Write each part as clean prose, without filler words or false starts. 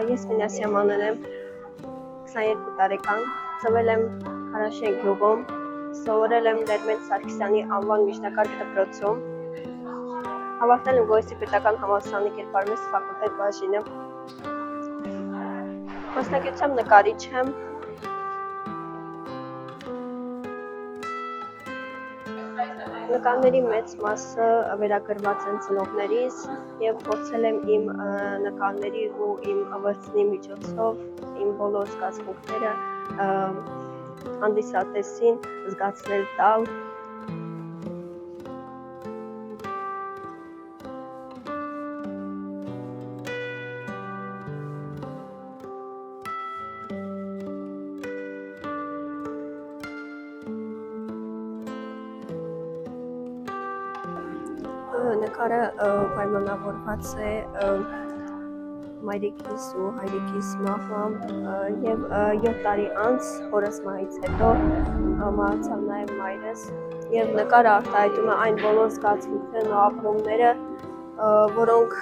Ես Մինասիա Մանեն եմ, 22 տարեկան, ծնվել եմ Քարաշեն գյուղում, սովորել եմ Լերմենտ Սարգսյանի անվան միջնակարգ դպրոցում, հավաքվել եմ Գորիսի պետական համալսարանի կերպարվեստի ֆակուլտետ բաժինը։ Մասնագիտությամբ նկարիչ եմ։ Նկարների մեծ մասը վերագրված են ծնողներիս և փորձել եմ իմ նկարների ու իմ վրձնի միջոցով իմ բոլոր զգացմունքները հանդիսատեսին զգացնել տալ։ Նկարը պայմանավորված է մայրիկիս ու հայրիկիս մահվամբ և 7 տարի անց հորս մահից հետո մահացավ նաև մայրս և նկարը արտահայտում է այն բոլոր զգացմունքներն ու ապրումները, որոնք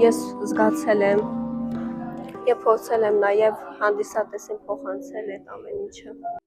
ես զգացել եմ և փորձել եմ նաև հանդիսատեսին փոխանցել այդ ամեն ինչը։